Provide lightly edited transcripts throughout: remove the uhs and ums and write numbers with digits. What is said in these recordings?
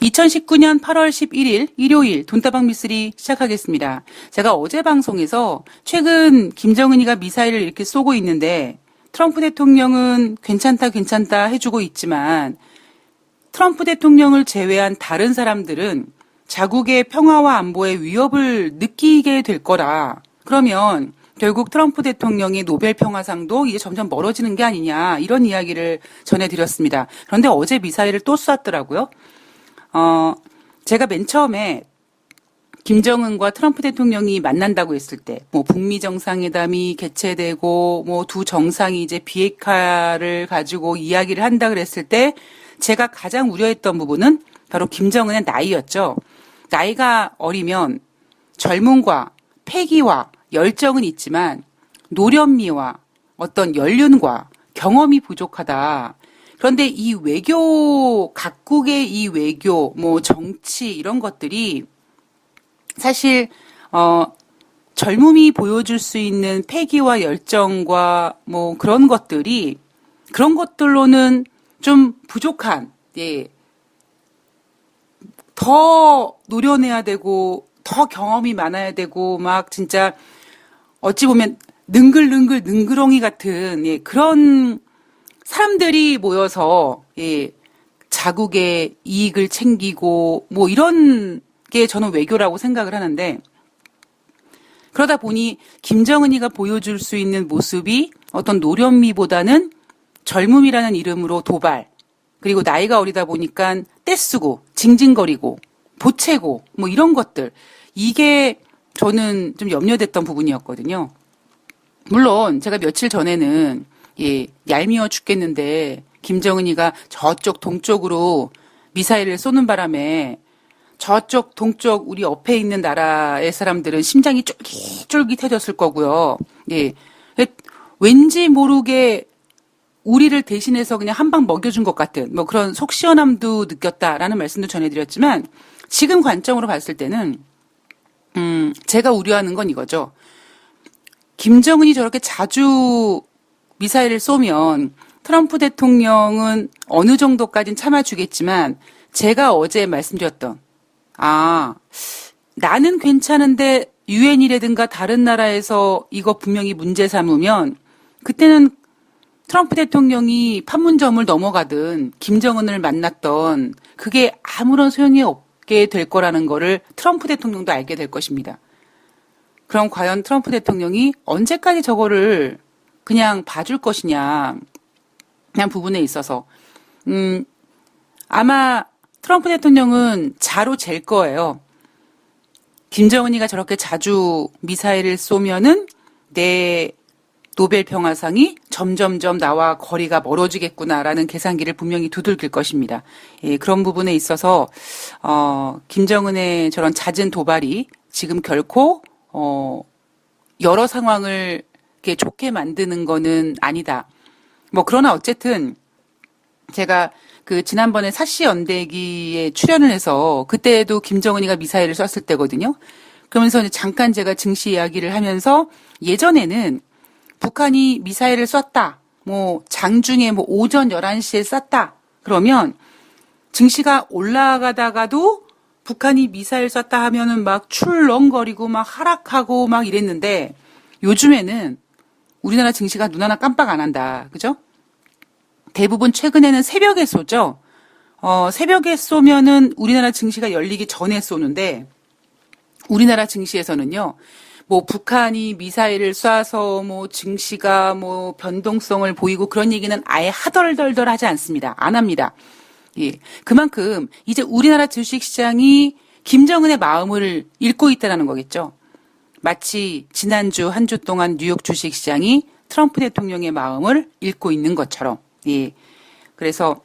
2019년 8월 11일 일요일 돈다방 미쓰리 시작하겠습니다. 제가 어제 방송에서 최근 김정은이가 미사일을 이렇게 쏘고 있는데 트럼프 대통령은 괜찮다 해주고 있지만 트럼프 대통령을 제외한 다른 사람들은 자국의 평화와 안보에 위협을 느끼게 될 거라. 그러면 결국 트럼프 대통령의 노벨 평화상도 이제 점점 멀어지는 게 아니냐 이런 이야기를 전해드렸습니다. 그런데 어제 미사일을 또 쐈더라고요. 제가 맨 처음에 김정은과 트럼프 대통령이 만난다고 했을 때, 북미 정상회담이 개최되고, 두 정상이 이제 비핵화를 가지고 이야기를 한다 그랬을 때, 제가 가장 우려했던 부분은 바로 김정은의 나이였죠. 나이가 어리면 젊음과 패기와 열정은 있지만, 노련미와 어떤 연륜과 경험이 부족하다. 그런데 이 외교, 각국의 이 외교, 정치 이런 것들이 사실 젊음이 보여줄 수 있는 패기와 열정과 그런 것들로는 좀 부족한, 더 노련해야 되고 더 경험이 많아야 되고 막 진짜 어찌 보면 능글능글능그렁이 같은 그런 사람들이 모여서 자국의 이익을 챙기고 이런 게 저는 외교라고 생각을 하는데, 그러다 보니 김정은이가 보여줄 수 있는 모습이 어떤 노련미보다는 젊음이라는 이름으로 도발, 그리고 나이가 어리다 보니까 떼쓰고 징징거리고 보채고 이런 것들, 이게 저는 좀 염려됐던 부분이었거든요. 물론 제가 며칠 전에는 얄미워 죽겠는데 김정은이가 저쪽 동쪽으로 미사일을 쏘는 바람에 저쪽 동쪽 우리 옆에 있는 나라의 사람들은 심장이 쫄깃쫄깃해졌을 거고요. 왠지 모르게 우리를 대신해서 그냥 한 방 먹여준 것 같은 그런 속 시원함도 느꼈다라는 말씀도 전해드렸지만, 지금 관점으로 봤을 때는 제가 우려하는 건 이거죠. 김정은이 저렇게 자주 미사일을 쏘면 트럼프 대통령은 어느 정도까지는 참아주겠지만, 제가 어제 말씀드렸던 나는 괜찮은데 유엔이라든가 다른 나라에서 이거 분명히 문제 삼으면 그때는 트럼프 대통령이 판문점을 넘어가든 김정은을 만났던 그게 아무런 소용이 없게 될 거라는 거를 트럼프 대통령도 알게 될 것입니다. 그럼 과연 트럼프 대통령이 언제까지 저거를 그냥 봐줄 것이냐, 그냥 부분에 있어서 아마 트럼프 대통령은 자로 잴 거예요. 김정은이가 저렇게 자주 미사일을 쏘면은 내 노벨 평화상이 점점점 나와 거리가 멀어지겠구나라는 계산기를 분명히 두들길 것입니다. 그런 부분에 있어서 김정은의 저런 잦은 도발이 지금 결코 여러 상황을 이렇게 좋게 만드는 거는 아니다. 그러나 어쨌든 제가 지난번에 사시 연대기에 출연을 해서 그때도 김정은이가 미사일을 쐈을 때거든요. 그러면서 이제 잠깐 제가 증시 이야기를 하면서, 예전에는 북한이 미사일을 쐈다, 장중에 오전 11시에 쐈다, 그러면 증시가 올라가다가도 북한이 미사일 쐈다 하면은 막 출렁거리고 막 하락하고 막 이랬는데, 요즘에는 우리나라 증시가 눈 하나 깜빡 안 한다. 그죠? 대부분 최근에는 새벽에 쏘죠. 새벽에 쏘면은 우리나라 증시가 열리기 전에 쏘는데, 우리나라 증시에서는요, 북한이 미사일을 쏴서 증시가 변동성을 보이고 그런 얘기는 아예 하덜덜덜 하지 않습니다. 안 합니다. 그만큼 이제 우리나라 주식시장이 김정은의 마음을 읽고 있다는 거겠죠. 마치 지난주 한 주 동안 뉴욕 주식시장이 트럼프 대통령의 마음을 읽고 있는 것처럼. 그래서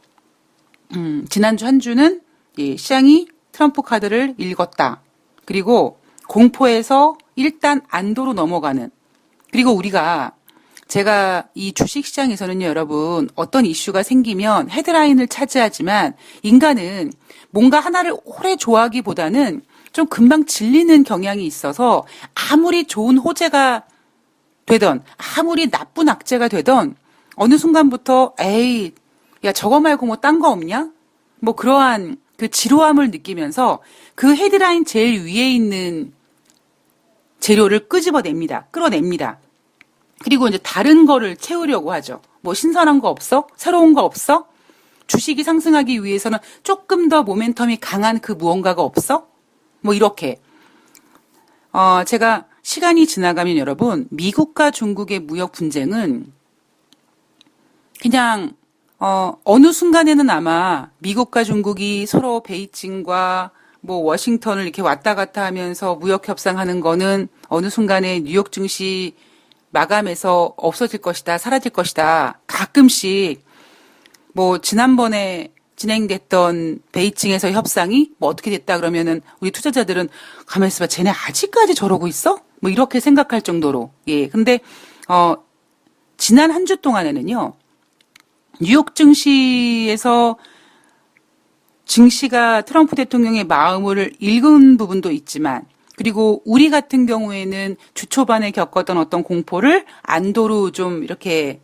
지난주 한 주는 시장이 트럼프 카드를 읽었다. 그리고 공포에서 일단 안도로 넘어가는. 그리고 제가 이 주식시장에서는요, 여러분, 어떤 이슈가 생기면 헤드라인을 차지하지만, 인간은 뭔가 하나를 오래 좋아하기보다는 좀 금방 질리는 경향이 있어서, 아무리 좋은 호재가 되던, 아무리 나쁜 악재가 되던 어느 순간부터 야, 저거 말고 딴 거 없냐? 그러한 그 지루함을 느끼면서 그 헤드라인 제일 위에 있는 재료를 끌어냅니다. 그리고 이제 다른 거를 채우려고 하죠. 뭐 신선한 거 없어? 새로운 거 없어? 주식이 상승하기 위해서는 조금 더 모멘텀이 강한 그 무언가가 없어? 뭐 이렇게. 제가 시간이 지나가면 여러분, 미국과 중국의 무역 분쟁은 그냥 어느 순간에는 아마 미국과 중국이 서로 베이징과 뭐 워싱턴을 이렇게 왔다 갔다 하면서 무역 협상하는 거는 어느 순간에 뉴욕 증시 마감해서 없어질 것이다, 사라질 것이다. 가끔씩 뭐 지난번에 진행됐던 베이징에서 협상이 뭐 어떻게 됐다 그러면은 우리 투자자들은 가만히 있어봐, 쟤네 아직까지 저러고 있어? 뭐 이렇게 생각할 정도로. 예. 근데 지난 한 주 동안에는요, 뉴욕 증시에서 증시가 트럼프 대통령의 마음을 읽은 부분도 있지만, 그리고 우리 같은 경우에는 주 초반에 겪었던 어떤 공포를 안도로 좀 이렇게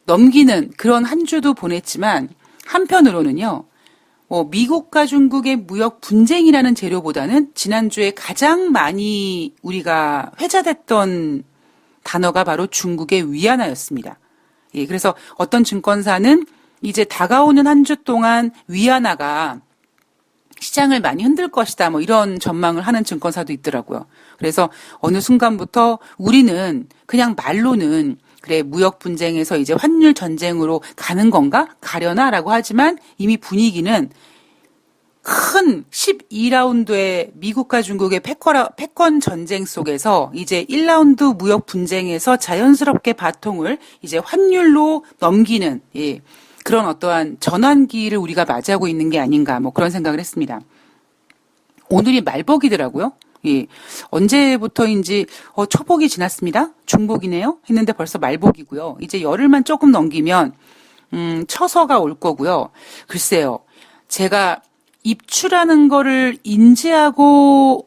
넘기는 그런 한 주도 보냈지만, 한편으로는요, 미국과 중국의 무역 분쟁이라는 재료보다는 지난주에 가장 많이 우리가 회자됐던 단어가 바로 중국의 위안화였습니다. 예, 그래서 어떤 증권사는 이제 다가오는 한 주 동안 위안화가 시장을 많이 흔들 것이다, 뭐 이런 전망을 하는 증권사도 있더라고요. 그래서 어느 순간부터 우리는 그냥 말로는 그래, 무역 분쟁에서 이제 환율 전쟁으로 가는 건가? 가려나라고 하지만 이미 분위기는 큰 12라운드의 미국과 중국의 패권 전쟁 속에서 이제 1라운드 무역 분쟁에서 자연스럽게 바통을 이제 환율로 넘기는, 예, 그런 어떠한 전환기를 우리가 맞이하고 있는 게 아닌가, 뭐 그런 생각을 했습니다. 오늘이 말복이더라고요. 예. 언제부터인지, 초복이 지났습니다. 중복이네요. 했는데 벌써 말복이고요. 이제 열흘만 조금 넘기면, 처서가 올 거고요. 글쎄요. 제가 입추라는 거를 인지해서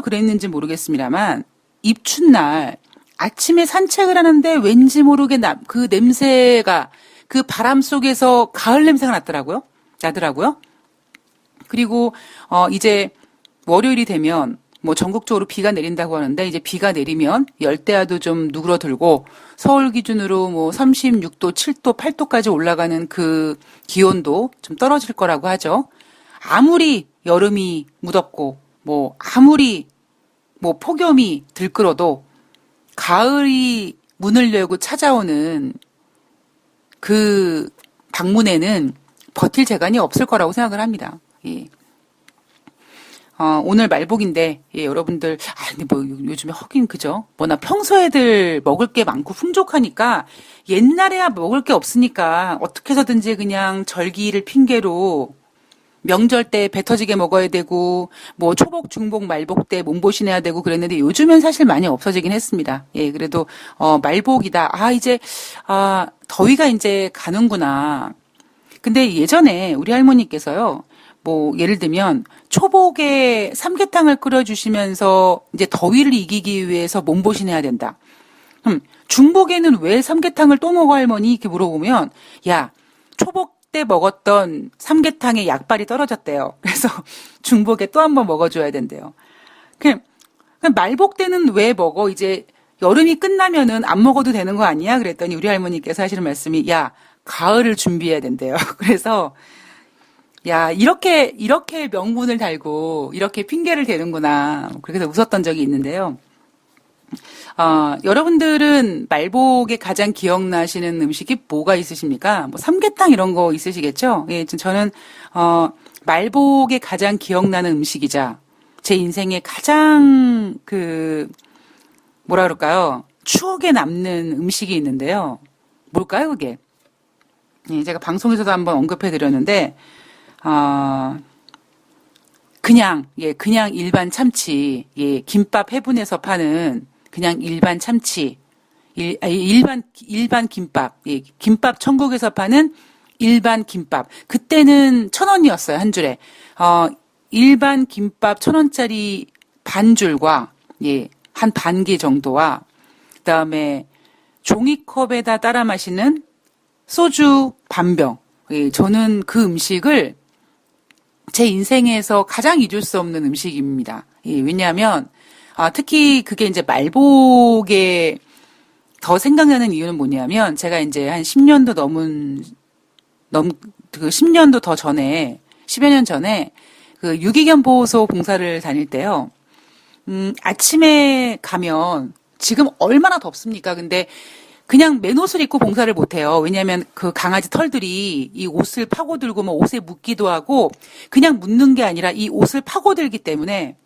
그랬는지 모르겠습니다만, 입춘날 아침에 산책을 하는데 왠지 모르게 그 냄새가 그 바람 속에서 가을 냄새가 나더라고요. 그리고, 이제 월요일이 되면 뭐 전국적으로 비가 내린다고 하는데, 이제 비가 내리면 열대야도 좀 누그러들고 서울 기준으로 뭐 36도, 7도, 8도까지 올라가는 그 기온도 좀 떨어질 거라고 하죠. 아무리 여름이 무덥고 뭐 아무리 뭐 폭염이 들끓어도 가을이 문을 열고 찾아오는 그 방문에는 버틸 재간이 없을 거라고 생각을 합니다. 예. 오늘 말복인데, 예, 여러분들, 근데 뭐, 요즘에 하긴 그죠? 뭐나 평소 애들 먹을 게 많고 풍족하니까, 옛날에야 먹을 게 없으니까, 어떻게 해서든지 그냥 절기를 핑계로, 명절 때 배 터지게 먹어야 되고, 뭐, 초복, 중복, 말복 때 몸보신해야 되고 그랬는데, 요즘엔 사실 많이 없어지긴 했습니다. 예, 그래도, 말복이다. 더위가 이제 가는구나. 근데 예전에 우리 할머니께서요, 뭐 예를 들면 초복에 삼계탕을 끓여주시면서 이제 더위를 이기기 위해서 몸보신해야 된다. 중복에는 왜 삼계탕을 또 먹어 할머니? 이렇게 물어보면, 야, 초복 때 먹었던 삼계탕의 약발이 떨어졌대요. 그래서 중복에 또 한 번 먹어줘야 된대요. 그냥 말복 때는 왜 먹어? 이제 여름이 끝나면은 안 먹어도 되는 거 아니야? 그랬더니 우리 할머니께서 하시는 말씀이, 야, 가을을 준비해야 된대요. 그래서 야, 이렇게 명분을 달고, 이렇게 핑계를 대는구나. 그렇게 해서 웃었던 적이 있는데요. 여러분들은 말복에 가장 기억나시는 음식이 뭐가 있으십니까? 뭐, 삼계탕 이런 거 있으시겠죠? 예, 저는, 말복에 가장 기억나는 음식이자, 제 인생에 가장, 뭐라 그럴까요? 추억에 남는 음식이 있는데요. 뭘까요, 그게? 예, 제가 방송에서도 한번 언급해 드렸는데, 그냥 일반 참치, 예, 김밥 해분에서 파는 그냥 일반 참치, 일반 김밥, 예, 김밥 천국에서 파는 일반 김밥. 그때는 1,000원이었어요, 한 줄에. 일반 김밥 1,000원짜리 반 줄과, 예, 한 반 개 정도와, 그 다음에 종이컵에다 따라 마시는 소주 반병. 예, 저는 그 음식을 제 인생에서 가장 잊을 수 없는 음식입니다. 예, 왜냐하면 특히 그게 이제 말복에 더 생각나는 이유는 뭐냐면 제가 이제 한 10년도 그 10년도 더 전에 10여 년 전에 그 유기견 보호소 봉사를 다닐 때요. 아침에 가면 지금 얼마나 덥습니까? 근데 그냥 맨옷을 입고 봉사를 못 해요. 왜냐하면 그 강아지 털들이 이 옷을 파고들고 뭐 옷에 묻기도 하고 그냥 묻는 게 아니라 이 옷을 파고들기 때문에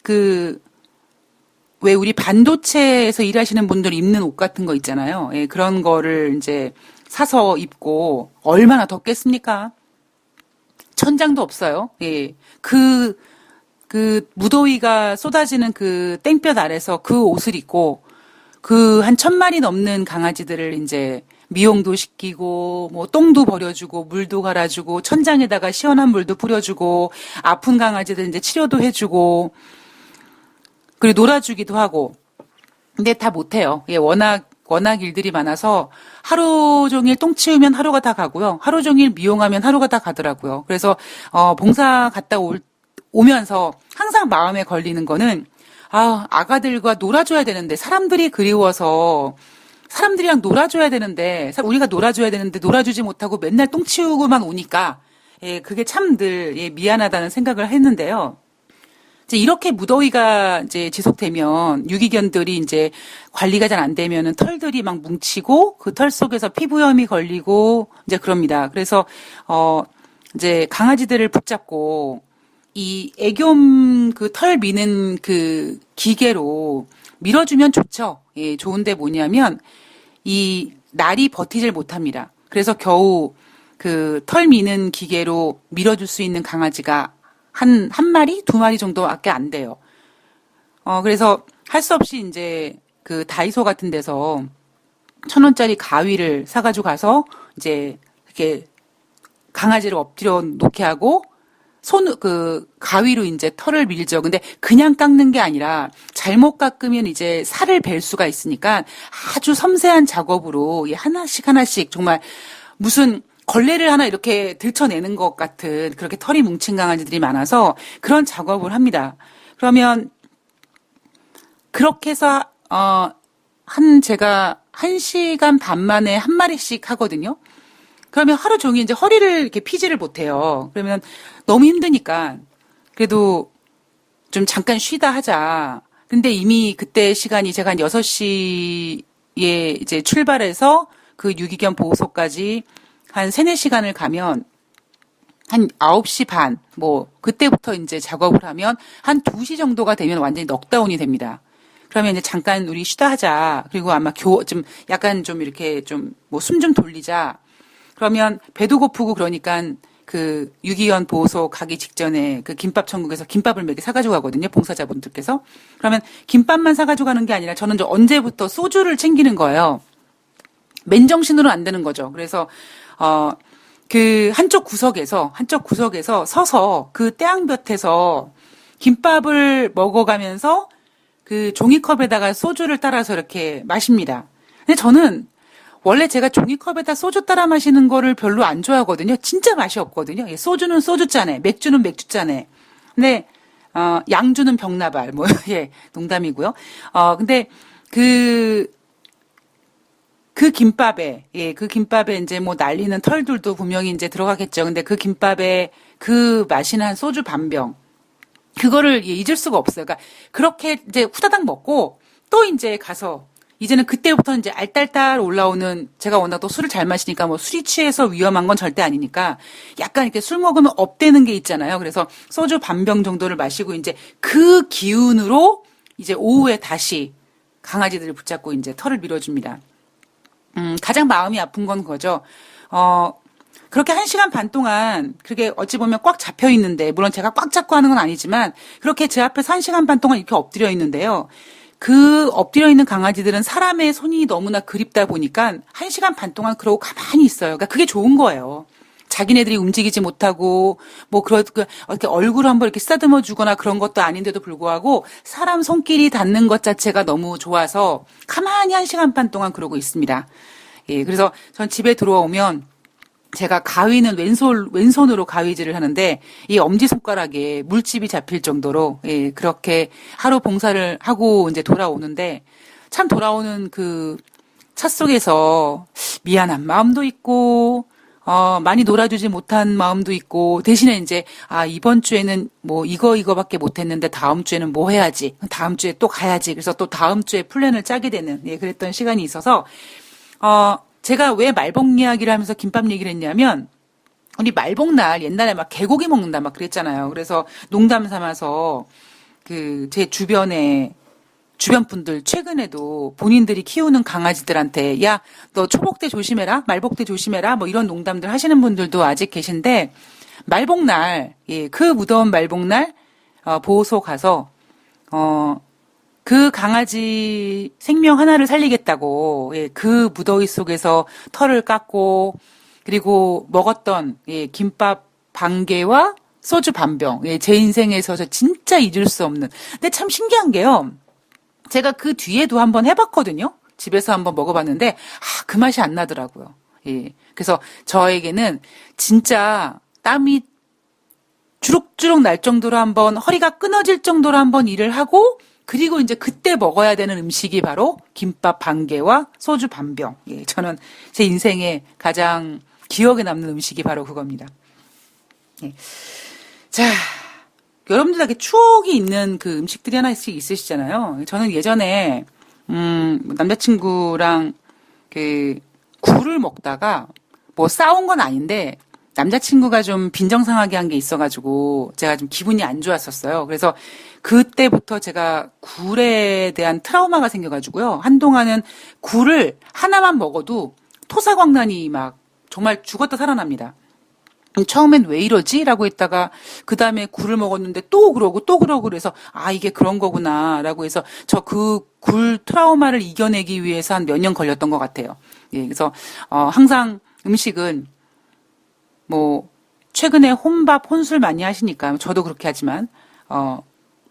그 왜 우리 반도체에서 일하시는 분들 입는 옷 같은 거 있잖아요. 예, 그런 거를 이제 사서 입고 얼마나 덥겠습니까? 천장도 없어요. 예. 그 무더위가 쏟아지는 그 땡볕 아래서 그 옷을 입고 그 한 1,000마리 넘는 강아지들을 이제 미용도 시키고 뭐 똥도 버려주고 물도 갈아주고 천장에다가 시원한 물도 뿌려주고 아픈 강아지들 이제 치료도 해주고 그리고 놀아주기도 하고 근데 다 못해요. 예, 워낙 일들이 많아서 하루 종일 똥 치우면 하루가 다 가고요. 하루 종일 미용하면 하루가 다 가더라고요. 그래서 봉사 갔다 오면서 항상 마음에 걸리는 거는 아가들과 놀아줘야 되는데 사람들이 그리워서 사람들이랑 놀아줘야 되는데 우리가 놀아줘야 되는데 놀아주지 못하고 맨날 똥 치우고만 오니까 예, 그게 참 늘 예, 미안하다는 생각을 했는데요. 이제 이렇게 무더위가 이제 지속되면 유기견들이 이제 관리가 잘 안 되면은 털들이 막 뭉치고 그 털 속에서 피부염이 걸리고 이제 그럽니다. 그래서 이제 강아지들을 붙잡고 이 애교음 그 털 미는 그 기계로 밀어주면 좋죠. 예, 좋은데 뭐냐면 이 날이 버티질 못합니다. 그래서 겨우 그 털 미는 기계로 밀어줄 수 있는 강아지가 한 마리, 2마리 정도밖에 안 돼요. 그래서 할 수 없이 이제 그 다이소 같은 데서 1,000원짜리 가위를 사가지고 가서 이제 이렇게 강아지를 엎드려 놓게 하고 가위로 이제 털을 밀죠. 근데 그냥 깎는 게 아니라 잘못 깎으면 이제 살을 벨 수가 있으니까 아주 섬세한 작업으로 하나씩 정말 무슨 걸레를 하나 이렇게 들쳐내는 것 같은 그렇게 털이 뭉친 강아지들이 많아서 그런 작업을 합니다. 그러면 그렇게 해서 제가 1시간 반 만에 한 마리씩 하거든요. 그러면 하루 종일 이제 허리를 이렇게 피지를 못해요. 그러면 너무 힘드니까 그래도 좀 잠깐 쉬다 하자. 근데 이미 그때 시간이 제가 한 6시에 이제 출발해서 그 유기견 보호소까지 한 3, 4시간을 가면 한 9시 반, 그때부터 이제 작업을 하면 한 2시 정도가 되면 완전히 넉다운이 됩니다. 그러면 이제 잠깐 우리 쉬다 하자. 그리고 아마 약간 좀 이렇게 숨 좀 돌리자. 그러면 배도 고프고 그러니까 그 유기견 보호소 가기 직전에 그 김밥 천국에서 김밥을 몇 개 사가지고 가거든요. 봉사자분들께서. 그러면 김밥만 사가지고 가는 게 아니라 저는 언제부터 소주를 챙기는 거예요. 맨정신으로 안 되는 거죠. 그래서 그 한쪽 구석에서 서서 그 태양볕에서 김밥을 먹어가면서 그 종이컵에다가 소주를 따라서 이렇게 마십니다. 근데 저는 원래 제가 종이컵에다 소주 따라 마시는 거를 별로 안 좋아하거든요. 진짜 맛이 없거든요. 소주는 소주잔에, 맥주는 맥주잔에. 근데 양주는 병나발. 예, 농담이고요. 근데 그 김밥에 이제 날리는 털들도 분명히 이제 들어가겠죠. 근데 그 김밥에 그 마시는 한 소주 반병. 그거를 잊을 수가 없어요. 그러니까 그렇게 이제 후다닥 먹고 또 이제 가서 이제는 그때부터 이제 알딸딸 올라오는 제가 워낙 또 술을 잘 마시니까 술이 취해서 위험한 건 절대 아니니까 약간 이렇게 술 먹으면 업되는 게 있잖아요. 그래서 소주 반병 정도를 마시고 이제 그 기운으로 이제 오후에 다시 강아지들을 붙잡고 이제 털을 밀어줍니다. 가장 마음이 아픈 건 그거죠. 그렇게 1시간 반 동안 그렇게 어찌 보면 꽉 잡혀 있는데 물론 제가 꽉 잡고 하는 건 아니지만 그렇게 제 앞에서 1시간 반 동안 이렇게 엎드려 있는데요. 그 엎드려 있는 강아지들은 사람의 손이 너무나 그립다 보니까 1시간 반 동안 그러고 가만히 있어요. 그러니까 그게 좋은 거예요. 자기네들이 움직이지 못하고 이렇게 얼굴을 한번 이렇게 쓰다듬어 주거나 그런 것도 아닌데도 불구하고 사람 손길이 닿는 것 자체가 너무 좋아서 가만히 1시간 반 동안 그러고 있습니다. 예, 그래서 전 집에 들어오면 제가 가위는 왼손으로 가위질을 하는데 이 엄지손가락에 물집이 잡힐 정도로 예, 그렇게 하루 봉사를 하고 이제 돌아오는데 참 돌아오는 그 차 속에서 미안한 마음도 있고 많이 놀아주지 못한 마음도 있고 대신에 이제 이번 주에는 뭐 이거밖에 못했는데 다음 주에는 뭐 해야지 다음 주에 또 가야지 그래서 또 다음 주에 플랜을 짜게 되는 예, 그랬던 시간이 있어서 제가 왜 말복 이야기를 하면서 김밥 얘기를 했냐면, 우리 말복날 옛날에 막 개고기 먹는다 막 그랬잖아요. 그래서 농담 삼아서 제 주변 분들 최근에도 본인들이 키우는 강아지들한테 야, 너 초복 때 조심해라, 말복 때 조심해라, 뭐 이런 농담들 하시는 분들도 아직 계신데, 말복날, 예, 그 무더운 말복날, 보호소 가서, 그 강아지 생명 하나를 살리겠다고, 예, 그 무더위 속에서 털을 깎고, 그리고 먹었던, 예, 김밥 반 개와 소주 반 병. 예, 제 인생에서 저 진짜 잊을 수 없는. 근데 참 신기한 게요. 제가 그 뒤에도 한번 해봤거든요. 집에서 한번 먹어봤는데, 그 맛이 안 나더라고요. 예. 그래서 저에게는 진짜 땀이 주룩주룩 날 정도로 한번, 허리가 끊어질 정도로 한번 일을 하고, 그리고 이제 그때 먹어야 되는 음식이 바로 김밥 반 개와 소주 반 병. 예, 저는 제 인생에 가장 기억에 남는 음식이 바로 그겁니다. 예. 자, 여러분들에게 추억이 있는 그 음식들이 하나씩 있으시잖아요. 저는 예전에 남자친구랑 굴을 먹다가 뭐 싸운 건 아닌데 남자친구가 좀 빈정상하게 한 게 있어가지고 제가 좀 기분이 안 좋았었어요. 그래서 그때부터 제가 굴에 대한 트라우마가 생겨가지고요. 한동안은 굴을 하나만 먹어도 토사광난이 막 정말 죽었다 살아납니다. 처음엔 왜 이러지? 라고 했다가 그 다음에 굴을 먹었는데 또 그러고 그래서 이게 그런 거구나 라고 해서 저 그 굴 트라우마를 이겨내기 위해서 한 몇 년 걸렸던 것 같아요. 예, 그래서 항상 음식은 뭐 최근에 혼밥 혼술 많이 하시니까 저도 그렇게 하지만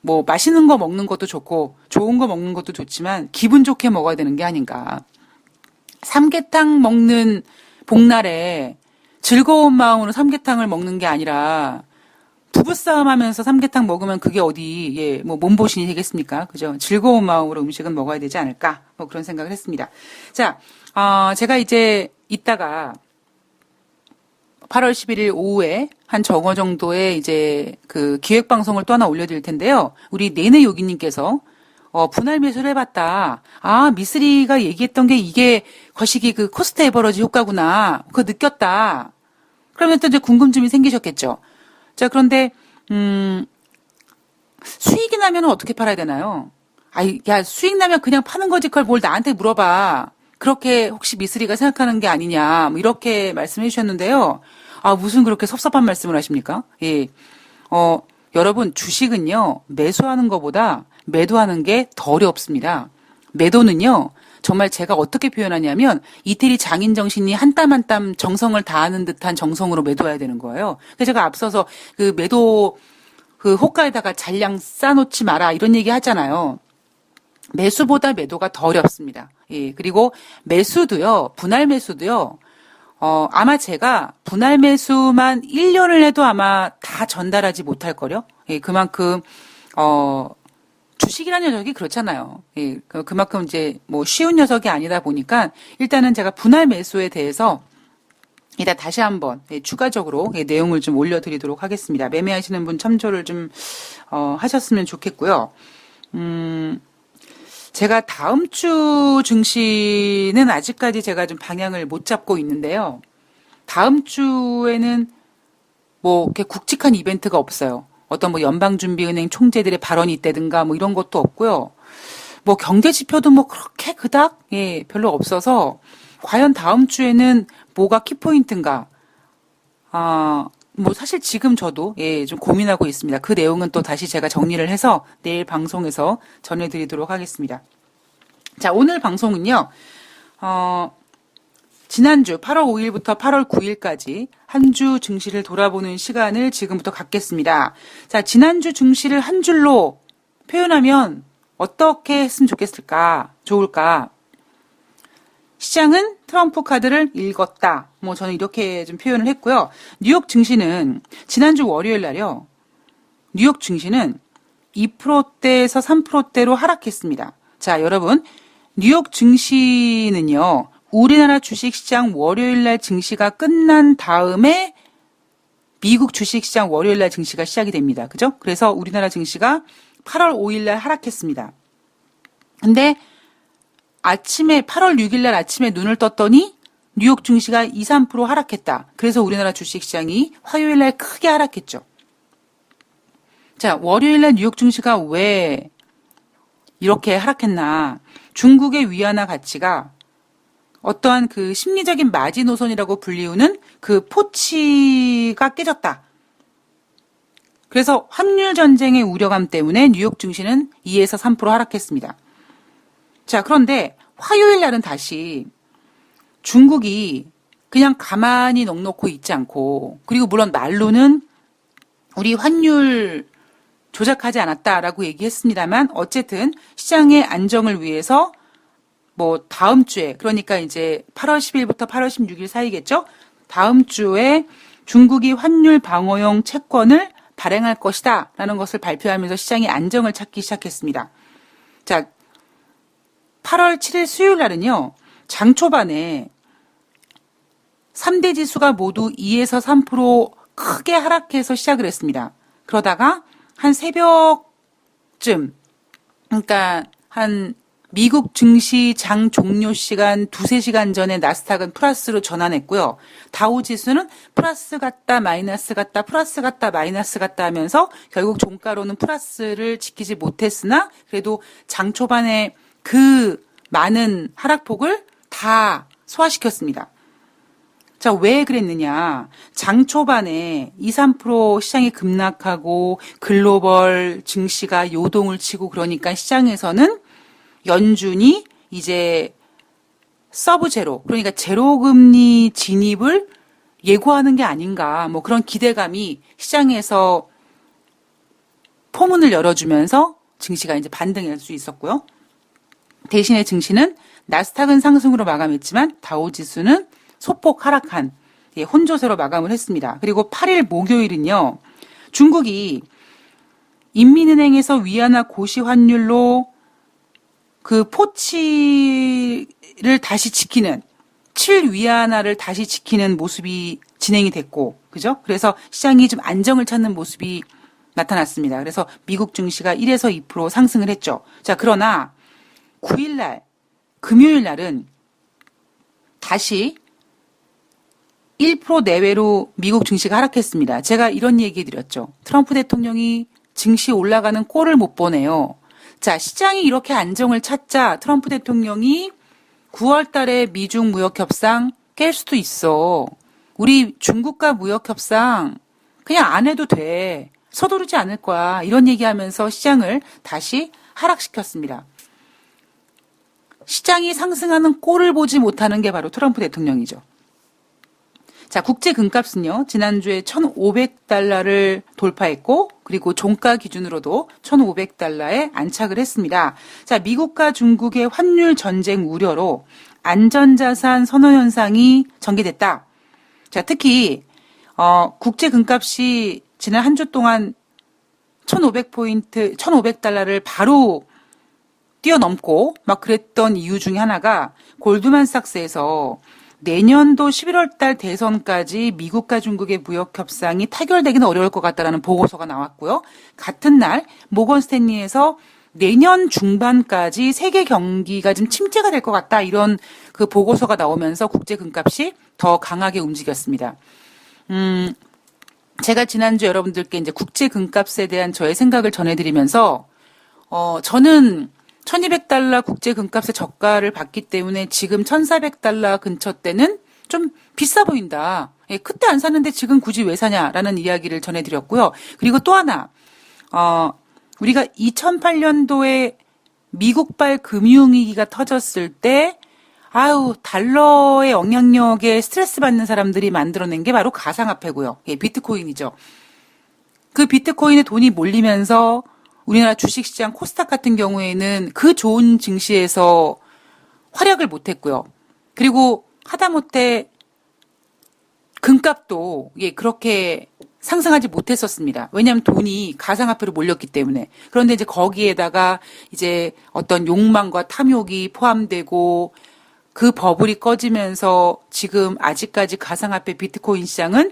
뭐 맛있는 거 먹는 것도 좋고 좋은 거 먹는 것도 좋지만 기분 좋게 먹어야 되는 게 아닌가. 삼계탕 먹는 복날에 즐거운 마음으로 삼계탕을 먹는 게 아니라 부부싸움 하면서 삼계탕 먹으면 그게 어디, 예, 뭐 몸보신이 되겠습니까? 그죠? 즐거운 마음으로 음식은 먹어야 되지 않을까? 뭐 그런 생각을 했습니다. 자, 제가 이제 이따가 8월 11일 오후에 한 저거 정도의 이제 그 기획방송을 또 하나 올려드릴 텐데요. 우리 네네 요기님께서 분할 매수를 해봤다. 미쓰리가 얘기했던 게 이게 거시기 그 코스트 에버러지 효과구나. 그거 느꼈다. 그러면 또 이제 궁금증이 생기셨겠죠. 자, 그런데, 수익이 나면 어떻게 팔아야 되나요? 야, 수익 나면 그냥 파는 거지. 그걸 뭘 나한테 물어봐. 그렇게 혹시 미쓰리가 생각하는 게 아니냐. 뭐 이렇게 말씀해 주셨는데요. 무슨 그렇게 섭섭한 말씀을 하십니까? 예. 여러분, 주식은요, 매수하는 것보다 매도하는 게 더 어렵습니다. 매도는요, 정말 제가 어떻게 표현하냐면, 이태리 장인 정신이 한 땀 한 땀 정성을 다하는 듯한 정성으로 매도해야 되는 거예요. 그래서 제가 앞서서 그 매도, 그 호가에다가 잔량 싸놓지 마라, 이런 얘기 하잖아요. 매수보다 매도가 더 어렵습니다. 예, 그리고 매수도요, 분할 매수도요, 아마 제가 분할 매수만 1년을 해도 아마 다 전달하지 못할걸요? 예, 그만큼, 주식이라는 녀석이 그렇잖아요. 예, 그만큼 이제 뭐 쉬운 녀석이 아니다 보니까 일단은 제가 분할 매수에 대해서 일단 다시 한번 추가적으로 내용을 좀 올려드리도록 하겠습니다. 매매하시는 분 참조를 좀 하셨으면 좋겠고요. 제가 다음 주 증시는 아직까지 제가 좀 방향을 못 잡고 있는데요. 다음 주에는 뭐 이렇게 굵직한 이벤트가 없어요. 어떤 뭐 연방준비은행 총재들의 발언이 있다든가 뭐 이런 것도 없고요. 뭐 경제 지표도 뭐 그렇게 그닥 별로 없어서 과연 다음 주에는 뭐가 키포인트인가? 뭐 사실 지금 저도 좀 고민하고 있습니다. 그 내용은 또 다시 제가 정리를 해서 내일 방송에서 전해드리도록 하겠습니다. 자, 오늘 방송은요. 지난주 8월 5일부터 8월 9일까지 한 주 증시를 돌아보는 시간을 지금부터 갖겠습니다. 자, 지난주 증시를 한 줄로 표현하면 어떻게 했으면 좋을까? 시장은 트럼프 카드를 읽었다. 뭐 저는 이렇게 좀 표현을 했고요. 뉴욕 증시는 지난주 월요일 날요. 뉴욕 증시는 2%대에서 3%대로 하락했습니다. 자, 여러분, 뉴욕 증시는요. 우리나라 주식시장 월요일 날 증시가 끝난 다음에 미국 주식시장 월요일 날 증시가 시작이 됩니다. 그죠? 그래서 우리나라 증시가 8월 5일 날 하락했습니다. 근데 아침에 8월 6일 날 아침에 눈을 떴더니 뉴욕 증시가 2, 3% 하락했다. 그래서 우리나라 주식시장이 화요일 날 크게 하락했죠. 자, 월요일 날 뉴욕 증시가 왜 이렇게 하락했나? 중국의 위안화 가치가 어떠한 그 심리적인 마지노선이라고 불리우는 그 포치가 깨졌다. 그래서 환율 전쟁의 우려감 때문에 뉴욕 증시는 2에서 3% 하락했습니다. 자, 그런데 화요일 날은 다시 중국이 그냥 가만히 넋놓고 있지 않고, 그리고 물론 말로는 우리 환율 조작하지 않았다라고 얘기했습니다만, 어쨌든 시장의 안정을 위해서 뭐 다음 주에, 그러니까 이제 8월 10일부터 8월 16일 사이겠죠? 다음 주에 중국이 환율 방어용 채권을 발행할 것이다 라는 것을 발표하면서 시장이 안정을 찾기 시작했습니다. 자, 8월 7일 수요일 날은요. 장 초반에 3대 지수가 모두 2에서 3% 크게 하락해서 시작을 했습니다. 그러다가 한 새벽쯤, 그러니까 한 미국 증시 장 종료 시간 2-3시간 전에 나스닥은 플러스로 전환했고요. 다우 지수는 플러스 갔다 마이너스 갔다 플러스 갔다 마이너스 갔다 하면서 결국 종가로는 플러스를 지키지 못했으나 그래도 장 초반에 그 많은 하락폭을 다 소화시켰습니다. 자, 왜 그랬느냐. 장 초반에 2, 3% 시장이 급락하고 글로벌 증시가 요동을 치고 그러니까 시장에서는 연준이 이제 서브 제로, 그러니까 제로금리 진입을 예고하는 게 아닌가, 뭐 그런 기대감이 시장에서 포문을 열어주면서 증시가 이제 반등할 수 있었고요. 대신에 증시는 나스닥은 상승으로 마감했지만 다우지수는 소폭 하락한 혼조세로 마감을 했습니다. 그리고 8일 목요일은요. 중국이 인민은행에서 위안화 고시 환율로 그 포치를 다시 지키는 7위안화를 다시 지키는 모습이 진행이 됐고, 그죠? 그래서 시장이 좀 안정을 찾는 모습이 나타났습니다. 그래서 미국 증시가 1에서 2% 상승을 했죠. 자, 그러나 9일 날, 금요일 날은 다시 1% 내외로 미국 증시가 하락했습니다. 제가 이런 얘기 드렸죠. 트럼프 대통령이 증시 올라가는 꼴을 못 보네요. 자, 시장이 이렇게 안정을 찾자 트럼프 대통령이 9월 달에 미중 무역협상 깰 수도 있어. 우리 중국과 무역협상 그냥 안 해도 돼. 서두르지 않을 거야. 이런 얘기하면서 시장을 다시 하락시켰습니다. 시장이 상승하는 꼴을 보지 못하는 게 바로 트럼프 대통령이죠. 자, 국제 금값은요, 지난주에 1,500달러를 돌파했고, 그리고 종가 기준으로도 1,500달러에 안착을 했습니다. 자, 미국과 중국의 환율 전쟁 우려로 안전자산 선호 현상이 전개됐다. 자, 특히, 국제 금값이 지난 한 주 동안 1,500포인트, 1,500달러를 바로 뛰어넘고 막 그랬던 이유 중에 하나가 골드만삭스에서 내년도 11월 달 대선까지 미국과 중국의 무역 협상이 타결되기는 어려울 것 같다라는 보고서가 나왔고요. 같은 날 모건 스탠리에서 내년 중반까지 세계 경기가 좀 침체가 될 것 같다 이런 그 보고서가 나오면서 국제 금값이 더 강하게 움직였습니다. 제가 지난주 여러분들께 이제 국제 금값에 대한 저의 생각을 전해드리면서 저는 1,200달러 국제 금값의 저가를 봤기 때문에 지금 1,400달러 근처 때는 좀 비싸 보인다. 예, 그때 안 샀는데 지금 굳이 왜 사냐라는 이야기를 전해드렸고요. 그리고 또 하나, 우리가 2008년도에 미국발 금융위기가 터졌을 때, 달러의 영향력에 스트레스 받는 사람들이 만들어낸 게 바로 가상화폐고요. 예, 비트코인이죠. 그 비트코인에 돈이 몰리면서 우리나라 주식시장 코스닥 같은 경우에는 그 좋은 증시에서 활약을 못했고요. 그리고 하다못해 금값도 그렇게 상승하지 못했었습니다. 왜냐하면 돈이 가상화폐로 몰렸기 때문에. 그런데 이제 거기에다가 이제 어떤 욕망과 탐욕이 포함되고 그 버블이 꺼지면서 지금 아직까지 가상화폐 비트코인 시장은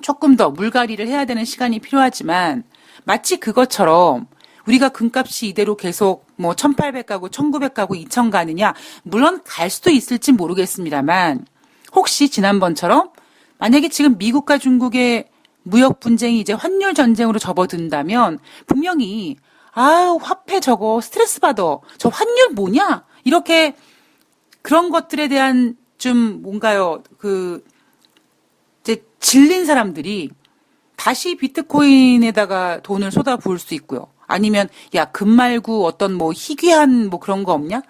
조금 더 물갈이를 해야 되는 시간이 필요하지만 마치 그것처럼 우리가 금값이 이대로 계속 뭐 1800 가고 1900 가고 2000 가느냐, 물론 갈 수도 있을지 모르겠습니다만 혹시 지난번처럼 만약에 지금 미국과 중국의 무역 분쟁이 이제 환율 전쟁으로 접어든다면 분명히 화폐 저거 스트레스 받아. 저 환율 뭐냐? 이렇게 그런 것들에 대한 좀 뭔가요? 이제 질린 사람들이 다시 비트코인에다가 돈을 쏟아부을 수 있고요. 아니면 야, 금 말고 어떤 뭐 희귀한 뭐 그런 거 없냐?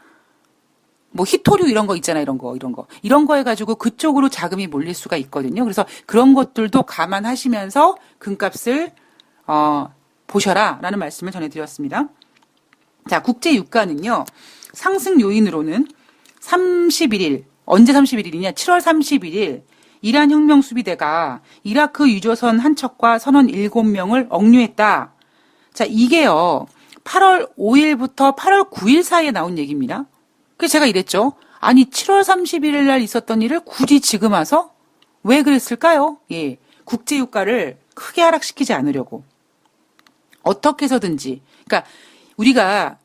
뭐 히토류 이런 거 있잖아, 이런 거 해가지고 그쪽으로 자금이 몰릴 수가 있거든요. 그래서 그런 것들도 감안하시면서 금값을 보셔라라는 말씀을 전해드렸습니다. 자, 국제 유가는요, 상승 요인으로는 31일, 언제 31일이냐? 7월 31일 이란 혁명 수비대가 이라크 유조선 한 척과 선원 7명을 억류했다. 자, 이게요, 8월 5일부터 8월 9일 사이에 나온 얘기입니다. 그래서 제가 이랬죠. 아니 7월 31일 날 있었던 일을 굳이 지금 와서 왜 그랬을까요? 예, 국제유가를 크게 하락시키지 않으려고. 어떻게 해서든지. 그러니까 우리가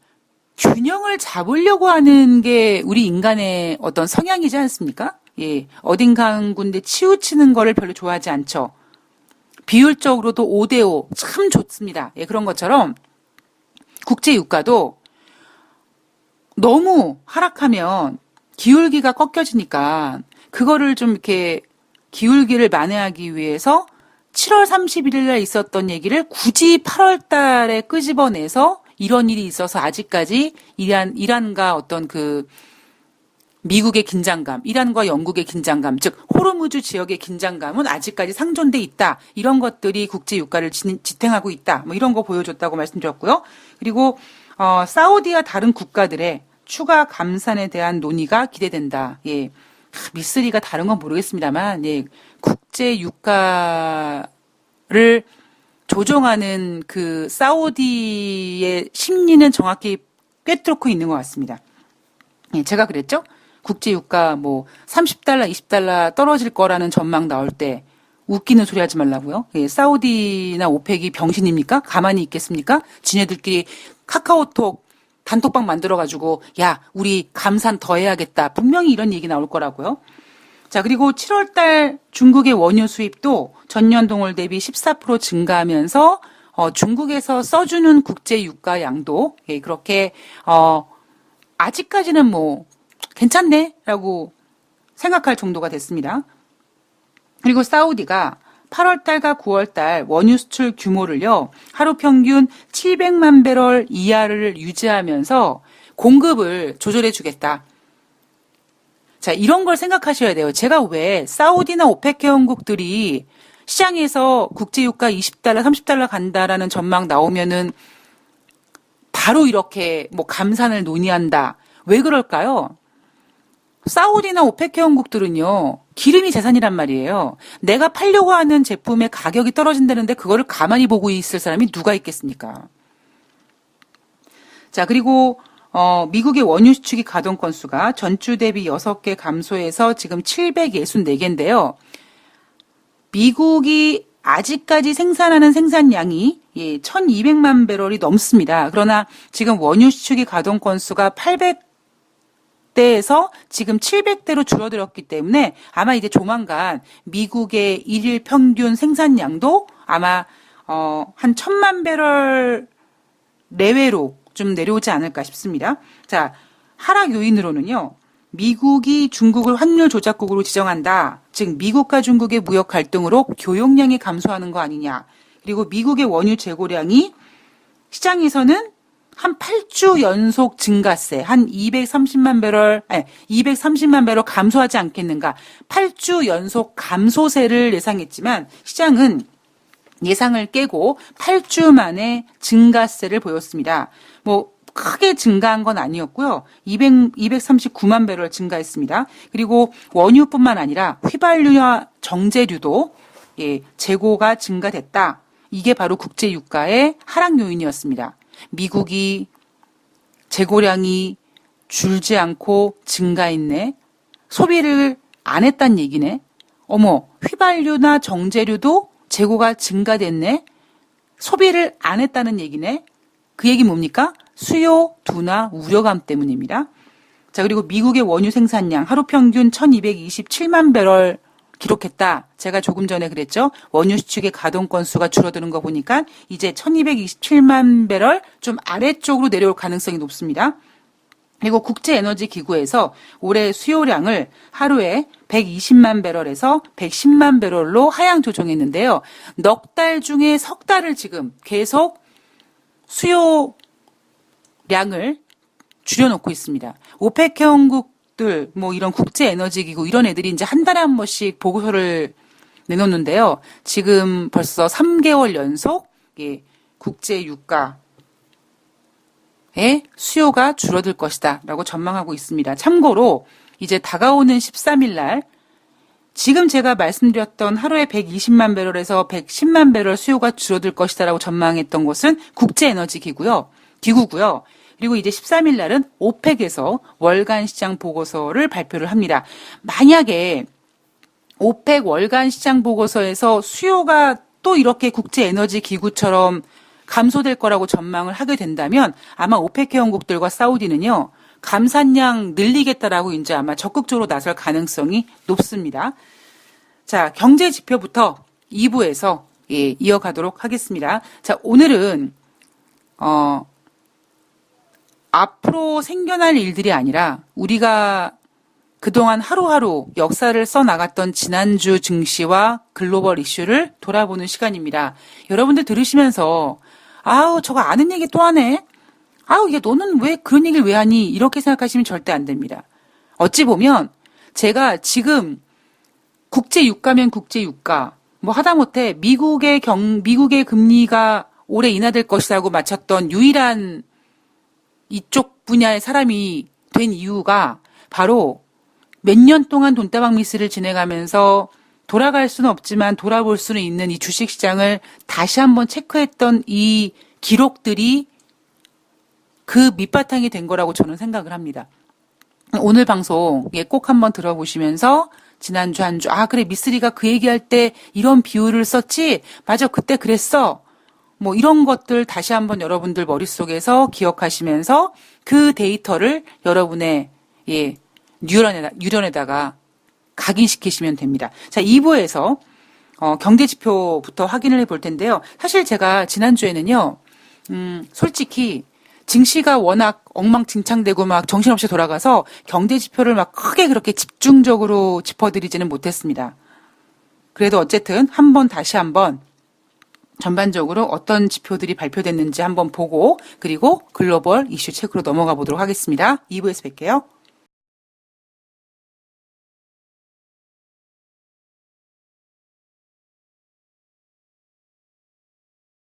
균형을 잡으려고 하는 게 우리 인간의 어떤 성향이지 않습니까? 예, 어딘가 한 군데 치우치는 거를 별로 좋아하지 않죠. 비율적으로도 5대5 참 좋습니다. 예, 그런 것처럼 국제유가도 너무 하락하면 기울기가 꺾여지니까 그거를 좀 이렇게 기울기를 만회하기 위해서 7월 31일 날 있었던 얘기를 굳이 8월 달에 끄집어내서 이런 일이 있어서 아직까지 이란과 어떤 그 미국의 긴장감, 이란과 영국의 긴장감, 즉 호르무즈 지역의 긴장감은 아직까지 상존돼 있다. 이런 것들이 국제 유가를 지탱하고 있다. 뭐 이런 거 보여줬다고 말씀드렸고요. 그리고 사우디와 다른 국가들의 추가 감산에 대한 논의가 기대된다. 예. 미쓰리가 다른 건 모르겠습니다만, 예. 국제 유가를 조종하는 그 사우디의 심리는 정확히 꿰뚫고 있는 것 같습니다. 예, 제가 그랬죠? 국제 유가 뭐 30달러, 20달러 떨어질 거라는 전망 나올 때 웃기는 소리 하지 말라고요. 예, 사우디나 오펙이 병신입니까? 가만히 있겠습니까? 지네들끼리 카카오톡 단톡방 만들어가지고 야, 우리 감산 더 해야겠다. 분명히 이런 얘기 나올 거라고요. 자, 그리고 7월달 중국의 원유 수입도 전년 동월 대비 14% 증가하면서 중국에서 써주는 국제 유가 양도 그렇게 아직까지는 뭐 괜찮네라고 생각할 정도가 됐습니다. 그리고 사우디가 8월달과 9월달 원유 수출 규모를요, 하루 평균 700만 배럴 이하를 유지하면서 공급을 조절해 주겠다. 자, 이런 걸 생각하셔야 돼요. 제가 왜 사우디나 오펙 회원국들이 시장에서 국제유가 20달러, 30달러 간다라는 전망 나오면은 바로 이렇게 뭐 감산을 논의한다. 왜 그럴까요? 사우디나 오펙 회원국들은요, 기름이 재산이란 말이에요. 내가 팔려고 하는 제품의 가격이 떨어진다는데 그거를 가만히 보고 있을 사람이 누가 있겠습니까? 자, 그리고 미국의 원유 수출기 가동 건수가 전주 대비 6개 감소해서 지금 764개인데요. 미국이 아직까지 생산하는 생산량이 1200만 배럴이 넘습니다. 그러나 지금 원유 수출기 가동 건수가 800대에서 지금 700대로 줄어들었기 때문에 아마 이제 조만간 미국의 일일 평균 생산량도 아마 한 1000만 배럴 내외로 좀 내려오지 않을까 싶습니다. 자, 하락 요인으로는요, 미국이 중국을 환율 조작국으로 지정한다. 즉 미국과 중국의 무역 갈등으로 교역량이 감소하는 거 아니냐. 그리고 미국의 원유 재고량이 시장에서는 한 8주 연속 증가세, 한 230만 배럴 감소하지 않겠는가. 8주 연속 감소세를 예상했지만 시장은 예상을 깨고 8주 만에 증가세를 보였습니다. 뭐 크게 증가한 건 아니었고요. 239만 배럴 증가했습니다. 그리고 원유뿐만 아니라 휘발유와 정제류도 재고가 증가됐다. 이게 바로 국제 유가의 하락 요인이었습니다. 미국이 재고량이 줄지 않고 증가했네. 소비를 안 했단 얘기네. 어머, 휘발유나 정제류도 재고가 증가됐네. 소비를 안 했다는 얘기네. 그 얘기 뭡니까? 수요 둔화 우려감 때문입니다. 자, 그리고 미국의 원유 생산량 하루 평균 1227만 배럴 기록했다. 제가 조금 전에 그랬죠. 원유 수축의 가동 건수가 줄어드는 거 보니까 이제 1227만 배럴 좀 아래쪽으로 내려올 가능성이 높습니다. 그리고 국제에너지기구에서 올해 수요량을 하루에 120만 배럴에서 110만 배럴로 하향 조정했는데요. 넉 달 중에 석 달을 지금 계속 수요량을 줄여놓고 있습니다. 오펙 회원국들, 이런 국제에너지기구 이런 애들이 이제 한 달에 한 번씩 보고서를 내놓는데요. 지금 벌써 3개월 연속 국제 유가 의 수요가 줄어들 것이다 라고 전망하고 있습니다. 참고로 이제 다가오는 13일 날 지금 제가 말씀드렸던 하루에 120만 배럴에서 110만 배럴 수요가 줄어들 것이다 라고 전망했던 것은 국제에너지기구고요. 그리고 이제 13일 날은 오펙에서 월간 시장 보고서를 발표를 합니다. 만약에 오펙 월간 시장 보고서에서 수요가 또 이렇게 국제에너지기구처럼 감소될 거라고 전망을 하게 된다면 아마 오펙 회원국들과 사우디는요. 감산량 늘리겠다라고 이제 아마 적극적으로 나설 가능성이 높습니다. 자, 경제 지표부터 2부에서 이어가도록 하겠습니다. 자, 오늘은 앞으로 생겨날 일들이 아니라 우리가 그동안 하루하루 역사를 써나갔던 지난주 증시와 글로벌 이슈를 돌아보는 시간입니다. 여러분들 들으시면서 아우 저거 아는 얘기 또 하네. 아우 야 너는 왜 그런 얘기를 왜 하니? 이렇게 생각하시면 절대 안 됩니다. 어찌 보면 제가 지금 국제 유가면 국제 유가 하다못해 미국의 금리가 올해 인하될 것이라고 맞췄던 유일한 이쪽 분야의 사람이 된 이유가 바로 몇 년 동안 돈다방 미스를 진행하면서 돌아갈 수는 없지만 돌아볼 수는 있는 이 주식시장을 다시 한번 체크했던 이 기록들이 그 밑바탕이 된 거라고 저는 생각을 합니다. 오늘 방송 꼭 한번 들어보시면서 지난주 한 주, 그래 미쓰리가 그 얘기할 때 이런 비율을 썼지? 맞아 그때 그랬어. 이런 것들 다시 한번 여러분들 머릿속에서 기억하시면서 그 데이터를 여러분의 뉴런에다가 각인시키시면 됩니다. 자, 2부에서 경제지표부터 확인을 해볼 텐데요. 사실 제가 지난주에는요. 솔직히 증시가 워낙 엉망진창되고 막 정신없이 돌아가서 경제지표를 막 크게 그렇게 집중적으로 짚어드리지는 못했습니다. 그래도 어쨌든 다시 한번 전반적으로 어떤 지표들이 발표됐는지 한번 보고 그리고 글로벌 이슈 체크로 넘어가 보도록 하겠습니다. 2부에서 뵐게요.